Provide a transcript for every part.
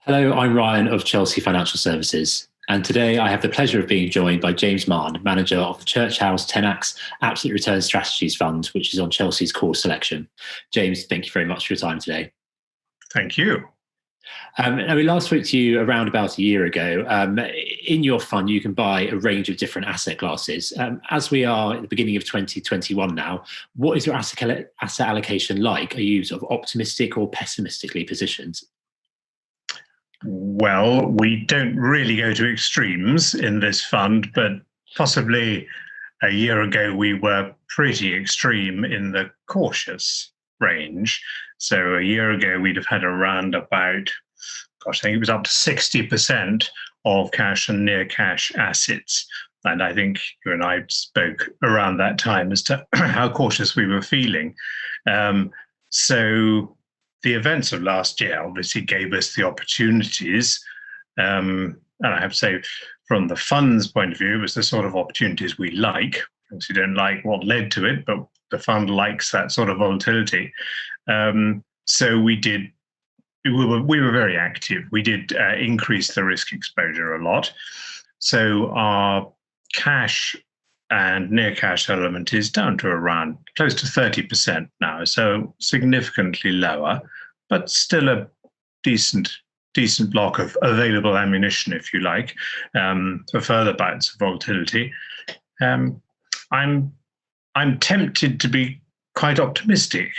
Hello, I'm Ryan of Chelsea Financial Services, and today I have the pleasure of being joined by James Mahon, manager of the Church House Tenax Absolute Return Strategies Fund, which is on Chelsea's core selection. James, thank you very much for your time today. Thank you. And we last spoke to you around about a year ago. In your fund, you can buy a range of different asset classes. As we are at the beginning of 2021 now, what is your asset allocation like? Are you sort of optimistic or pessimistically positioned? Well, we don't really go to extremes in this fund, but possibly a year ago we were pretty extreme in the cautious range. So a year ago we'd have had around about, I think it was up to 60% of cash and near cash assets. And I think you and I spoke around that time as to how cautious we were feeling. So the events of last year obviously gave us the opportunities. And I have to say, from the fund's point of view, it was the sort of opportunities we like. Obviously, don't like what led to it, but the fund likes that sort of volatility. So we were very active. We did increase the risk exposure a lot. So our cash and near cash element is down to around close to 30% now, so significantly lower, but still a decent block of available ammunition, if you like, for further bouts of volatility. I'm tempted to be quite optimistic.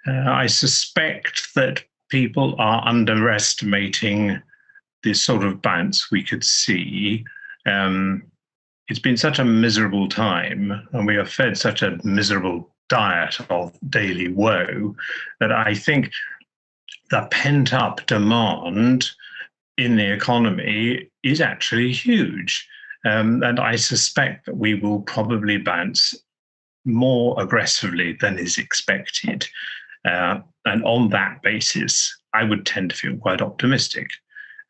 I suspect that people are underestimating this sort of bounce we could see. It's been such a miserable time, and we are fed such a miserable diet of daily woe, that I think the pent-up demand in the economy is actually huge. And I suspect that we will probably bounce more aggressively than is expected. And on that basis, I would tend to feel quite optimistic.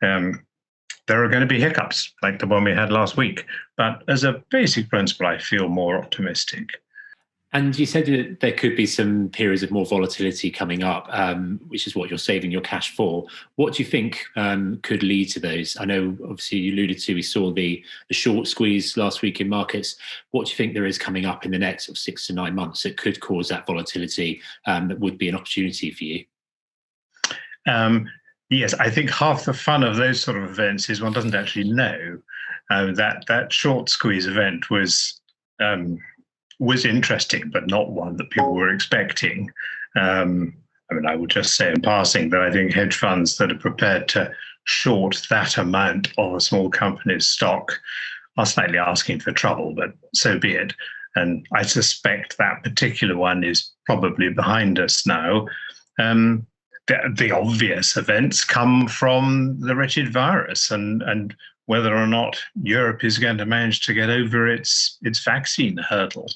There are going to be hiccups like the one we had last week, but as a basic principle, I feel more optimistic. And you said that there could be some periods of more volatility coming up, which is what you're saving your cash for. What do you think could lead to those? I know, obviously, you alluded to, we saw the short squeeze last week in markets. What do you think there is coming up in the next 6 to 9 months that could cause that volatility that would be an opportunity for you? Yes, I think half the fun of those sort of events is one doesn't actually know. That short squeeze event was interesting, but not one that people were expecting. I would just say in passing that I think hedge funds that are prepared to short that amount of a small company's stock are slightly asking for trouble, but so be it. And I suspect that particular one is probably behind us now. The obvious events come from the wretched virus and whether or not Europe is going to manage to get over its vaccine hurdle.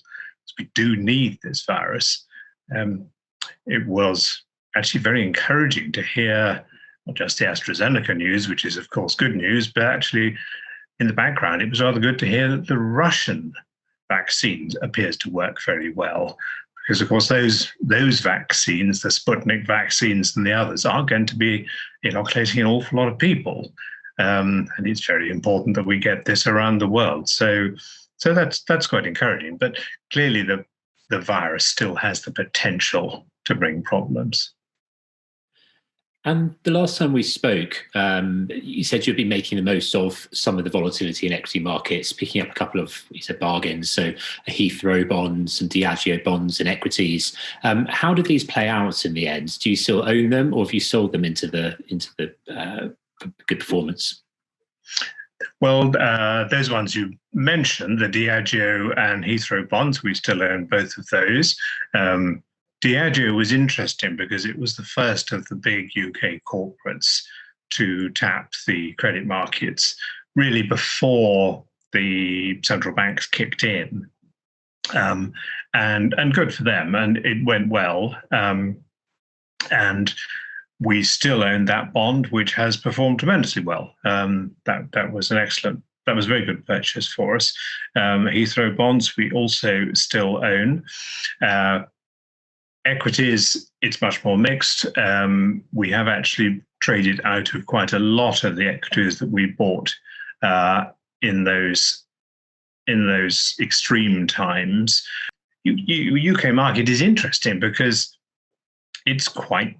We do need this virus. It was actually very encouraging to hear not just the AstraZeneca news, which is of course good news, but actually in the background, it was rather good to hear that the Russian vaccine appears to work very well. Because, of course, those vaccines, the Sputnik vaccines and the others, are going to be inoculating an awful lot of people. And it's very important that we get this around the world. So that's quite encouraging. But clearly the virus still has the potential to bring problems. And the last time we spoke, you said you'd be making the most of some of the volatility in equity markets, picking up a couple of, you said, bargains, so a Heathrow bond, some Diageo bonds and equities. How did these play out in the end? Do you still own them, or have you sold them into the good performance? Well, those ones you mentioned, the Diageo and Heathrow bonds, we still own both of those. Diageo was interesting because it was the first of the big UK corporates to tap the credit markets really before the central banks kicked in. And good for them, and it went well. And we still own that bond, which has performed tremendously well. That was a very good purchase for us. Heathrow bonds we also still own. Equities, it's much more mixed. We have actually traded out of quite a lot of the equities that we bought in those extreme times. UK market is interesting because it's quite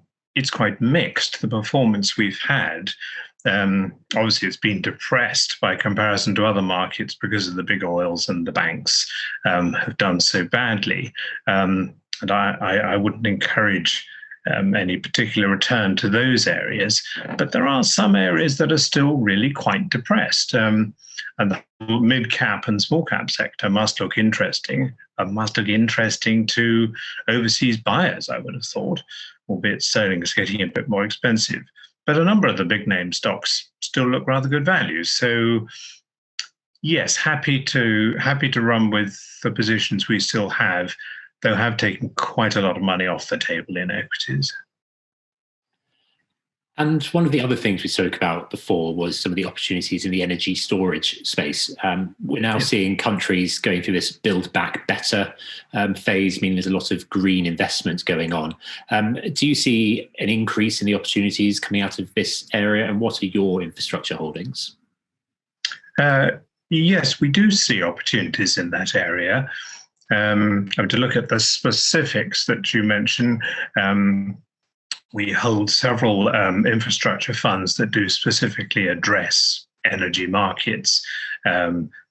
mixed. The performance we've had, obviously, it's been depressed by comparison to other markets because of the big oils and the banks have done so badly. And I wouldn't encourage any particular return to those areas, but there are some areas that are still really quite depressed. And the mid-cap and small-cap sector must look interesting. Must look interesting to overseas buyers, I would have thought, albeit sterling is getting a bit more expensive. But a number of the big name stocks still look rather good value. So yes, happy to run with the positions we still have, though have taken quite a lot of money off the table in equities. And one of the other things we spoke about before was some of the opportunities in the energy storage space. We're now seeing countries going through this build back better phase, meaning there's a lot of green investment going on. Do you see an increase in the opportunities coming out of this area, and what are your infrastructure holdings? Yes, we do see opportunities in that area. To look at the specifics that you mentioned, we hold several infrastructure funds that do specifically address energy markets.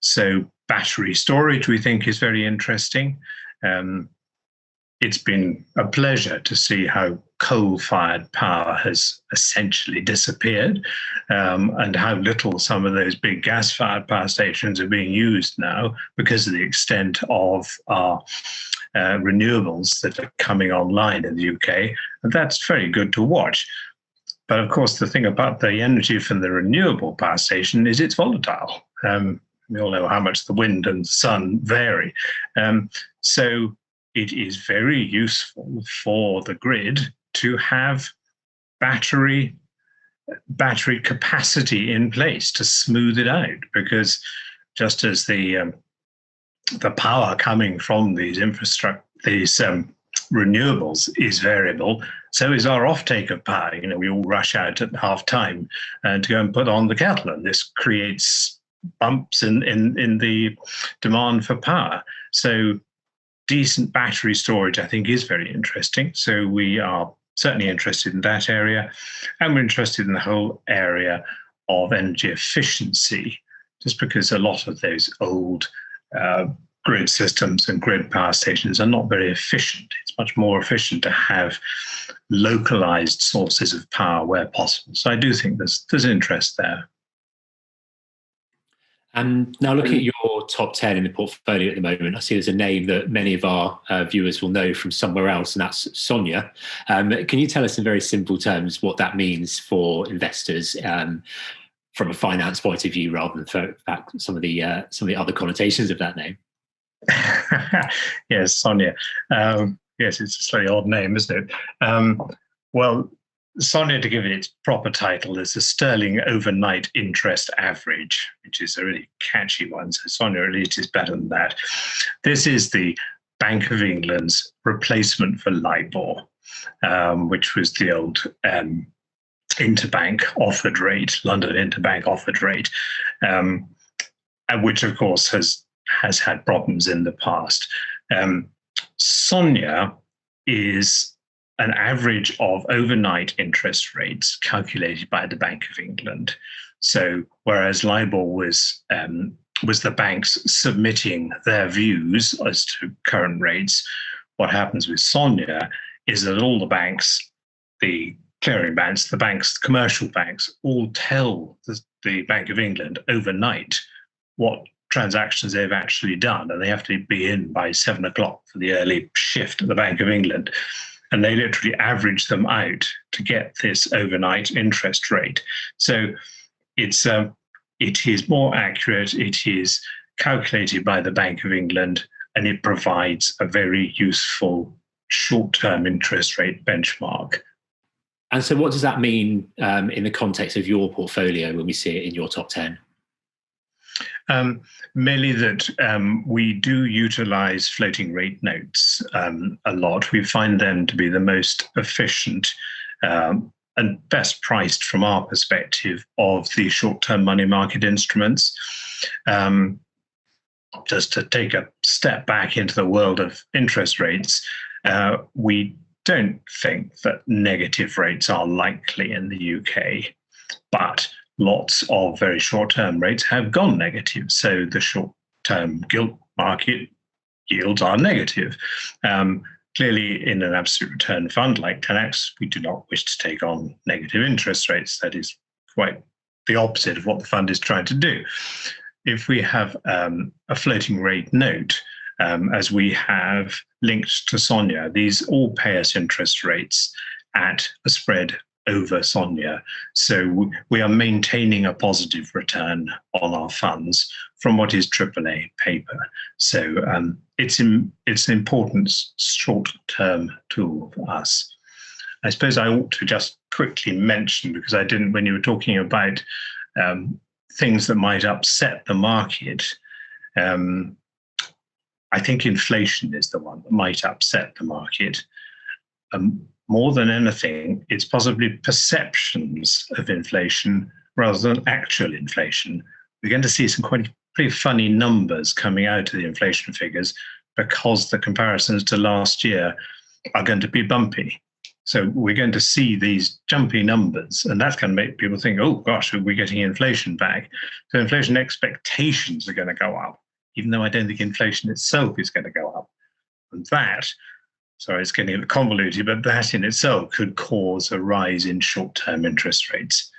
So battery storage, we think, is very interesting. It's been a pleasure to see how coal-fired power has essentially disappeared, and how little some of those big gas-fired power stations are being used now because of the extent of our renewables that are coming online in the UK. And that's very good to watch. But of course, the thing about the energy from the renewable power station is it's volatile. We all know how much the wind and the sun vary. So it is very useful for the grid to have battery capacity in place to smooth it out, because just as the power coming from these renewables is variable, so is our offtake of power. You know, we all rush out at half time to go and put on the kettle, and this creates bumps in the demand for power. So decent battery storage, I think, is very interesting. So we are certainly interested in that area, and we're interested in the whole area of energy efficiency, just because a lot of those old grid systems and grid power stations are not very efficient. It's much more efficient to have localized sources of power where possible. So I do think there's interest there. And now looking at your top 10 in the portfolio at the moment, I see there's a name that many of our viewers will know from somewhere else, and that's SoNIA. Can you tell us in very simple terms what that means for investors from a finance point of view, rather than for some of the other connotations of that name? Yes, SoNIA. Yes, it's a slightly odd name, isn't it? Well, SoNIA, to give it its proper title, is the Sterling Overnight Interest Average, which is a really catchy one. So SoNIA, at least, is better than that. This is the Bank of England's replacement for LIBOR, which was the old interbank offered rate, London interbank offered rate, which, of course, has had problems in the past. SoNIA is an average of overnight interest rates calculated by the Bank of England. So whereas LIBOR was the banks submitting their views as to current rates, what happens with SoNIA is that all the banks, the clearing banks, the commercial banks, all tell the Bank of England overnight what transactions they've actually done, and they have to be in by 7 o'clock for the early shift at the Bank of England. And they literally average them out to get this overnight interest rate. So it is more accurate, it is calculated by the Bank of England, and it provides a very useful short-term interest rate benchmark. And so what does that mean in the context of your portfolio when we see it in your top 10? Mainly that we do utilize floating rate notes a lot. We find them to be the most efficient and best priced from our perspective of the short-term money market instruments. Just to take a step back into the world of interest rates, we don't think that negative rates are likely in the UK, but lots of very short-term rates have gone negative. So the short-term gilt market yields are negative. Clearly, in an absolute return fund like Tenax, we do not wish to take on negative interest rates. That is quite the opposite of what the fund is trying to do. If we have a floating rate note, as we have linked to SoNIA, these all pay us interest rates at a spread over SoNIA. So we are maintaining a positive return on our funds from what is AAA paper. So it's an important short-term tool for us. I suppose I ought to just quickly mention, because I didn't when you were talking about things that might upset the market. I think inflation is the one that might upset the market. More than anything, it's possibly perceptions of inflation rather than actual inflation. We're going to see some pretty funny numbers coming out of the inflation figures because the comparisons to last year are going to be bumpy. So we're going to see these jumpy numbers, and that's going to make people think, oh gosh, are we getting inflation back? So inflation expectations are going to go up, even though I don't think inflation itself is going to go up. And that, sorry, it's getting a bit convoluted, but that in itself could cause a rise in short-term interest rates.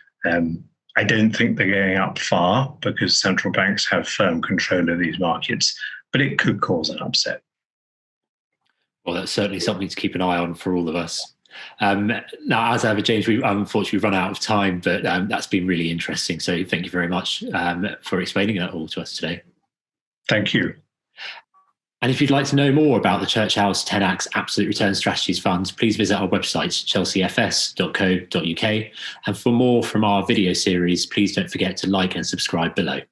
I don't think they're going up far because central banks have firm control of these markets, but it could cause an upset. Well, that's certainly something to keep an eye on for all of us. Now, as ever, James, unfortunately we've run out of time, but that's been really interesting. So thank you very much for explaining that all to us today. Thank you. And if you'd like to know more about the Church House Tenax Absolute Return Strategies funds, please visit our website, chelseafs.co.uk. And for more from our video series, please don't forget to like and subscribe below.